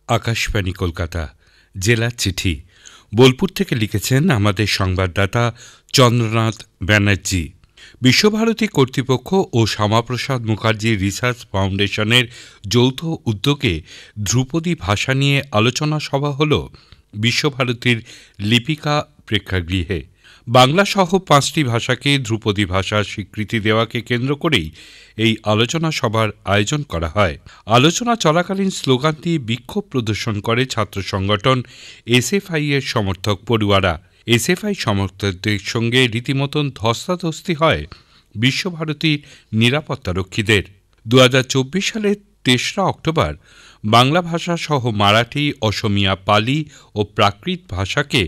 আকাশবাণী কলকাতা জেলার চিঠি বোলপুর থেকে লিখেছেন আমাদের সংবাদদাতা চন্দ্রনাথ ব্যানার্জি। বিশ্বভারতী কর্তৃপক্ষ ও শ্যামাপ্রসাদ মুখার্জি রিসার্চ ফাউন্ডেশনের যৌথ উদ্যোগে ধ্রুপদী ভাষা নিয়ে আলোচনা সভা হল বিশ্বভারতীর লিপিকা প্রেক্ষাগৃহে। বাংলা সহ 5টি ভাষাকে ধ্রুপদী ভাষার স্বীকৃতি দেওয়াকে কেন্দ্র করেই এই আলোচনা সভার আয়োজন করা হয়। আলোচনা চলাকালীন স্লোগান দিয়ে বিক্ষোভ প্রদর্শন করে ছাত্র সংগঠন এসএফআই এর সমর্থক পড়ুয়ারা। এসএফআই সমর্থকদের সঙ্গে রীতিমতন ধস্তাধস্তি হয় বিশ্বভারতীর নিরাপত্তারক্ষীদের। 2024 সালের 3রা অক্টোবর বাংলা ভাষা সহ মারাঠি, অসমিয়া, পালি ও প্রাকৃত ভাষাকে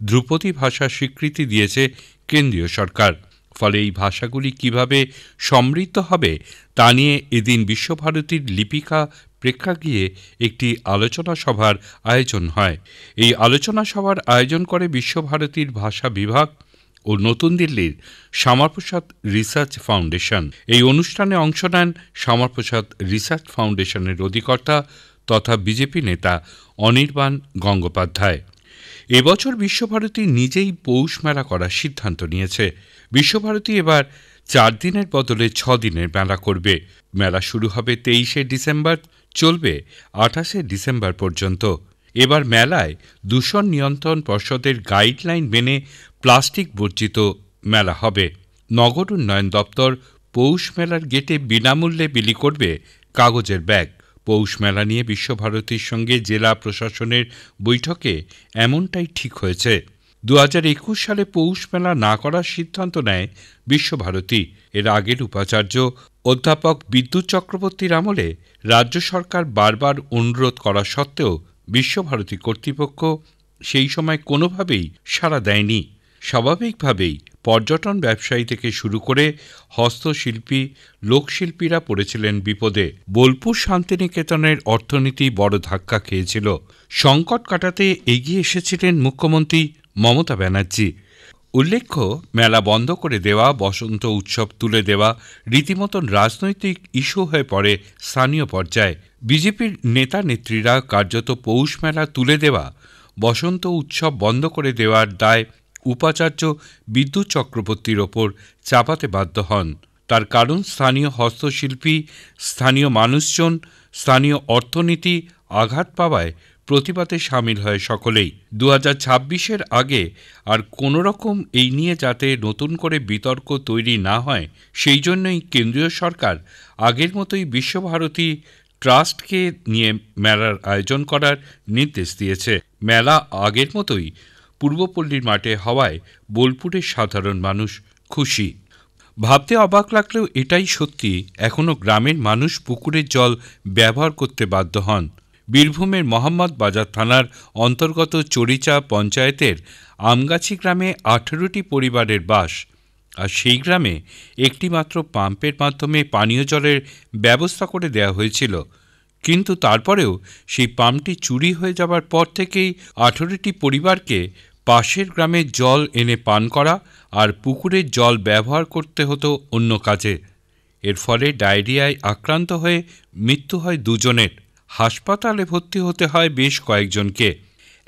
ধ্রুপদী ভাষার স্বীকৃতি দিয়েছে কেন্দ্রীয় সরকার। ফলে এই ভাষাগুলি কিভাবে সমৃদ্ধ হবে তা নিয়ে এদিন বিশ্বভারতীর লিপিকা প্রেক্ষাগৃহে একটি আলোচনা সভার আয়োজন হয়। এই আলোচনা সভার আয়োজন করে বিশ্বভারতীর ভাষা বিভাগ ও নতুন দিল্লির শ্যামাপ্রসাদ রিসার্চ ফাউন্ডেশন। এই অনুষ্ঠানে অংশ নেন শ্যামাপ্রসাদ রিসার্চ ফাউন্ডেশনের অধিকর্তা তথা বিজেপি নেতা অনির্বাণ গঙ্গোপাধ্যায়। এবছর বিশ্বভারতী নিজেই পৌষ মেলা করার সিদ্ধান্ত নিয়েছে। বিশ্বভারতী এবার 4 দিনের বদলে 6 দিনের মেলা করবে। মেলা শুরু হবে 23শে ডিসেম্বর, চলবে 28শে ডিসেম্বর পর্যন্ত। এবার মেলায় দূষণ নিয়ন্ত্রণ পর্ষদের গাইডলাইন মেনে প্লাস্টিক বর্জিত মেলা হবে। নগর উন্নয়ন দপ্তর পৌষ মেলার গেটে বিনামূল্যে বিলি করবে কাগজের ব্যাগ। পৌষ মেলা নিয়ে বিশ্বভারতীর সঙ্গে জেলা প্রশাসনের বৈঠকে এমনটাই ঠিক হয়েছে। 2021 সালে পৌষ মেলা না করার সিদ্ধান্ত নেয় বিশ্বভারতী। এর আগের উপাচার্য অধ্যাপক বিদ্যুৎ চক্রবর্তীর আমলে রাজ্য সরকার বারবার অনুরোধ করা সত্ত্বেও বিশ্বভারতী কর্তৃপক্ষ সেই সময় কোনোভাবেই সাড়া দেয়নি। স্বাভাবিকভাবেই পর্যটন ব্যবসায়ী থেকে শুরু করে হস্তশিল্পী, লোকশিল্পীরা পড়েছিলেন বিপদে। বোলপুর শান্তিনিকেতনের অর্থনীতি বড় ধাক্কা খেয়েছিল। সংকট কাটাতে এগিয়ে এসেছিলেন মুখ্যমন্ত্রী মমতা ব্যানার্জি। উল্লেখ্য, মেলা বন্ধ করে দেওয়া, বসন্ত উৎসব তুলে দেওয়া রীতিমতন রাজনৈতিক ইস্যু হয়ে পড়ে স্থানীয় পর্যায়ে। বিজেপির নেতা নেত্রীরা কার্যত পৌষ মেলা তুলে দেওয়া, বসন্ত উৎসব বন্ধ করে দেওয়ার দায় উপাচার্য বিদ্যুৎ চক্রবর্তীর ওপর চাপাতে বাধ্য হন। তার কারণ স্থানীয় হস্তশিল্পী, স্থানীয় মানুষজন, স্থানীয় অর্থনীতি আঘাত পাওয়ায় প্রতিবাদে সামিল হয় সকলেই। 2026-এর আগে আর কোনো রকম এই নিয়ে যাতে নতুন করে বিতর্ক তৈরি না হয় সেই জন্যই কেন্দ্রীয় সরকার আগের মতোই বিশ্বভারতী ট্রাস্টকে নিয়ে মেলার আয়োজন করার নির্দেশ দিয়েছে। মেলা আগের মতোই পূর্বপল্লীর মাঠে হওয়ায় বোলপুরের সাধারণ মানুষ খুশি। ভাবতে অবাক লাগলেও এটাই সত্যি, এখনও গ্রামের মানুষ পুকুরের জল ব্যবহার করতে বাধ্য হন। বীরভূমের মোহাম্মদ বাজার থানার অন্তর্গত চরিচা পঞ্চায়েতের আমগাছি গ্রামে 18টি পরিবারের বাস। আর সেই গ্রামে একটি মাত্র পাম্পের মাধ্যমে পানীয় জলের ব্যবস্থা করে দেওয়া হয়েছিল। কিন্তু তারপরেও সেই পাম্পটি চুরি হয়ে যাবার পর থেকেই 18টি পরিবারকে পাশের গ্রামে জল এনে পান করা আর পুকুরের জল ব্যবহার করতে হতো অন্য কাজে। এর ফলে ডায়রিয়ায় আক্রান্ত হয়ে মৃত্যু হয় 2 জনের। হাসপাতালে ভর্তি হতে হয় বেশ কয়েকজনকে।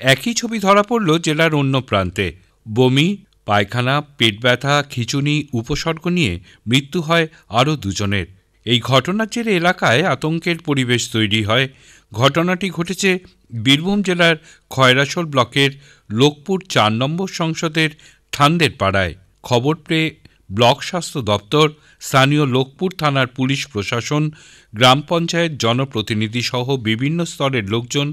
একই ছবি ধরা পড়ল জেলার অন্য প্রান্তে। বমি, পায়খানা, পেট ব্যথা, খিঁচুনি উপসর্গ নিয়ে মৃত্যু হয় আরও 2 জনের। এই ঘটনার জেরে এলাকায় আতঙ্কের পরিবেশ তৈরি হয়। ঘটনাটি ঘটেছে বীরভূম জেলার খয়রাসোল ব্লকের লোকপুর 4 নম্বর সংসদের থানদের পাড়ায়। খবর পেয়ে ব্লক স্বাস্থ্য দপ্তর, স্থানীয় লোকপুর থানার পুলিশ প্রশাসন, গ্রাম পঞ্চায়েত জনপ্রতিনিধি সহ বিভিন্ন স্তরের লোকজন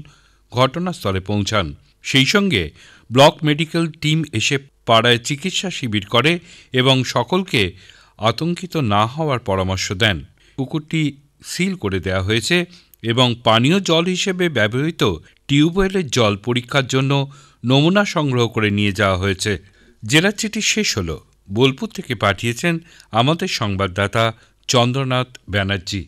ঘটনাস্থলে পৌঁছান। সেই সঙ্গে ব্লক মেডিকেল টিম এসে পাড়ায় চিকিৎসা শিবির করে এবং সকলকে আতঙ্কিত না হওয়ার পরামর্শ দেন। পুকুরটি সিল করে দেওয়া হয়েছে এবং পানীয় জল হিসেবে ব্যবহৃত টিউবওয়েলের জল পরীক্ষার জন্য নমুনা সংগ্রহ করে নিয়ে যাওয়া হয়েছে। জেলার চিঠি শেষ হল। বোলপুর থেকে পাঠিয়েছেন আমাদের সংবাদদাতা চন্দ্রনাথ ব্যানার্জি।